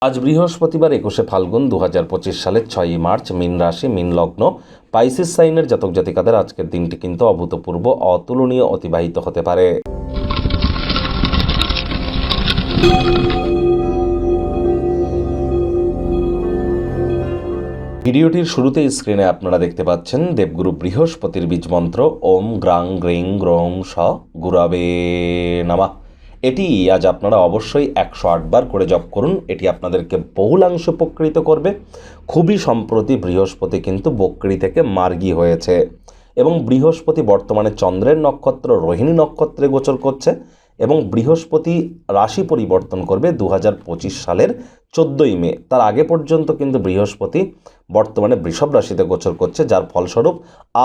আজ বৃহস্পতিবার 21শে ফাল্গুন 2025 সালের 6ই মার্চ মীন রাশি মীন লগ্ন পাইসিস সাইনের জাতক জাতিকাদের আজকের দিনটি কিন্তু অভূতপূর্ব অতুলনীয় অতিবাহিত হতে পারে। ভিডিওটির শুরুতেই স্ক্রিনে আপনারা দেখতে পাচ্ছেন দেবগুরু বৃহস্পতির বীজমন্ত্র ওম গ্রাং গ্রিং গ্রোম স গুরাবে নমঃ। এটি আজ আপনারা অবশ্যই 108 বার করে জপ করুন। এটি আপনাদেরকে বহুলাংশে উপকৃত করবে। খুবই সম্প্রতি বৃহস্পতি কিন্তু বক্রী থেকে মার্গী হয়েছে এবং বৃহস্পতি বর্তমানে চন্দ্রের নক্ষত্র রোহিণী নক্ষত্রে গোচর করছে এবং বৃহস্পতি রাশি পরিবর্তন করবে 2025 সালের 14ই মে। তার আগে পর্যন্ত কিন্তু বৃহস্পতি বর্তমানে বৃষভ রাশিতে গোচর করছে, যার ফলস্বরূপ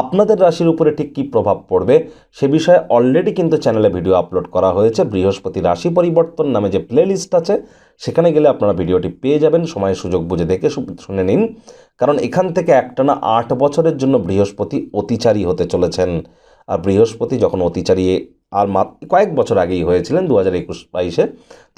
আপনাদের রাশির উপরে ঠিক কী প্রভাব পড়বে সে বিষয়ে অলরেডি কিন্তু চ্যানেলে ভিডিও আপলোড করা হয়েছে। বৃহস্পতি রাশি পরিবর্তন নামে যে প্লেলিস্ট আছে সেখানে গেলে আপনারা ভিডিওটি পেয়ে যাবেন। সময় সুযোগ বুঝে দেখে শুনে নিন, কারণ এখান থেকে একটানা 8 বছরের জন্য বৃহস্পতি অতিচারী হতে চলেছেন। আর বৃহস্পতি যখন অতিচারী আর কয়েক বছর আগেই হয়েছিলেন 2021-22-এ,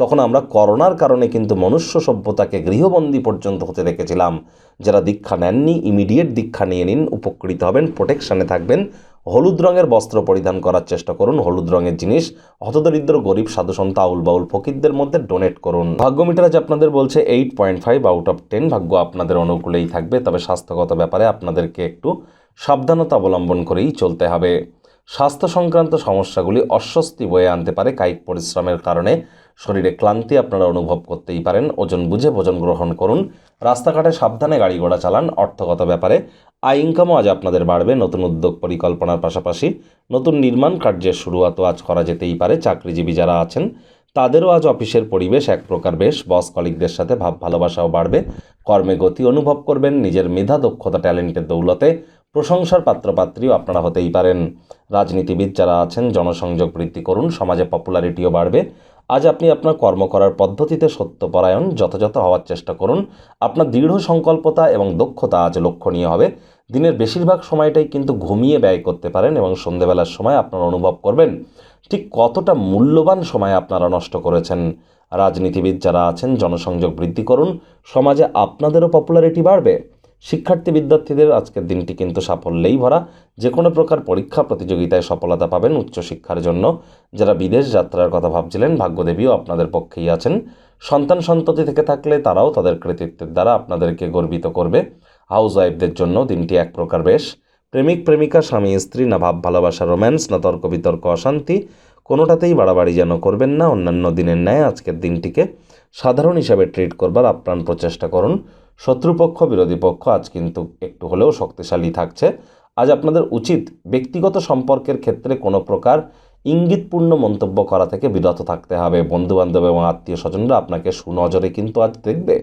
তখন আমরা করোনার কারণে কিন্তু মনুষ্য সভ্যতাকে গৃহবন্দী পর্যন্ত হতে দেখেছিলাম। যারা দীক্ষা নেননি ইমিডিয়েট দীক্ষা নিয়ে নিন, উপকৃত হবেন, প্রোটেকশানে থাকবেন। হলুদ রঙের বস্ত্র পরিধান করার চেষ্টা করুন, হলুদ রঙের জিনিস হতদরিদ্র গরিব সাধুসন্ত আউল বাউল ফকিরদের মধ্যে ডোনেট করুন। ভাগ্য মিটার আজ আপনাদের বলছে 8.5 আউট অফ 10। ভাগ্য আপনাদের অনুকূলেই থাকবে, তবে স্বাস্থ্যগত ব্যাপারে আপনাদেরকে একটু সাবধানতা অবলম্বন করেই চলতে হবে। স্বাস্থ্য সংক্রান্ত সমস্যাগুলি অস্বস্তি বয়ে আনতে পারে। কায়িক পরিশ্রমের কারণে শরীরে ক্লান্তি আপনারা অনুভব করতেই পারেন। ওজন বুঝে ভোজন গ্রহণ করুন। রাস্তাঘাটে সাবধানে গাড়ি ঘোড়া চালান। অর্থগত ব্যাপারে আয় ইনকামও আজ আপনাদের বাড়বে। নতুন উদ্যোগ পরিকল্পনার পাশাপাশি নতুন নির্মাণ কার্যের শুরুয়াতও আজ করা যেতেই পারে। চাকরিজীবী যারা আছেন তাদেরও আজ অফিসের পরিবেশ এক প্রকার বেশ। বস কলিগদের সাথে ভাব ভালোবাসাও বাড়বে। কর্মে গতি অনুভব করবেন। নিজের মেধা দক্ষতা ট্যালেন্টের দৌলতে প্রশংসার পাত্রপাত্রীও আপনারা হতেই পারেন। রাজনীতিবিদ যারা আছেন জনসংযোগ বৃদ্ধি করুন, সমাজে পপুলারিটিও বাড়বে। আজ আপনি আপনার কর্ম করার পদ্ধতিতে সত্যপরায়ণ যথাযথ হওয়ার চেষ্টা করুন। আপনার দৃঢ় সংকল্পতা এবং দক্ষতা আজ লক্ষণীয় হবে। দিনের বেশিরভাগ সময়টাই কিন্তু ঘুমিয়ে ব্যয় করতে পারেন এবং সন্ধেবেলার সময় আপনারা অনুভব করবেন ঠিক কতটা মূল্যবান সময় আপনারা নষ্ট করেছেন। রাজনীতিবিদ যারা আছেন জনসংযোগ বৃদ্ধি করুন, সমাজে আপনাদেরও পপুলারিটি বাড়বে। শিক্ষার্থী বিদ্যার্থীদের আজকের দিনটি কিন্তু সাফল্যেই ভরা। যে কোনো প্রকার পরীক্ষা প্রতিযোগিতায় সফলতা পাবেন। উচ্চশিক্ষার জন্য যারা বিদেশ যাত্রার কথা ভাবছিলেন ভাগ্যদেবীও আপনাদের পক্ষেই আছেন। সন্তান সন্ততি থেকে থাকলে তারাও তাদের কৃতিত্বের দ্বারা আপনাদেরকে গর্বিত করবে। হাউস ওয়াইফদের জন্য দিনটি এক প্রকার বেশ। প্রেমিক প্রেমিকা স্বামী স্ত্রী না ভাব ভালোবাসা রোম্যান্স না তর্ক বিতর্ক অশান্তি কোনোটাতেই বাড়াবাড়ি যেন করবেন না। অন্যান্য দিনের ন্যায় আজকের দিনটিকে সাধারণ হিসাবে ট্রিট করবার আপ্রাণ প্রচেষ্টা করুন। শত্রুপক্ষ বিরোধী পক্ষ আজ কিন্তু একটু হলেও শক্তিশালী থাকছে। আজ আপনাদের উচিত ব্যক্তিগত সম্পর্কের ক্ষেত্রে কোনো প্রকার ইঙ্গিতপূর্ণ মন্তব্য করা থেকে বিরত থাকতে হবে। বন্ধুবান্ধব এবং আত্মীয় স্বজনরা আপনাকে সুনজরে কিন্তু আজ দেখবে।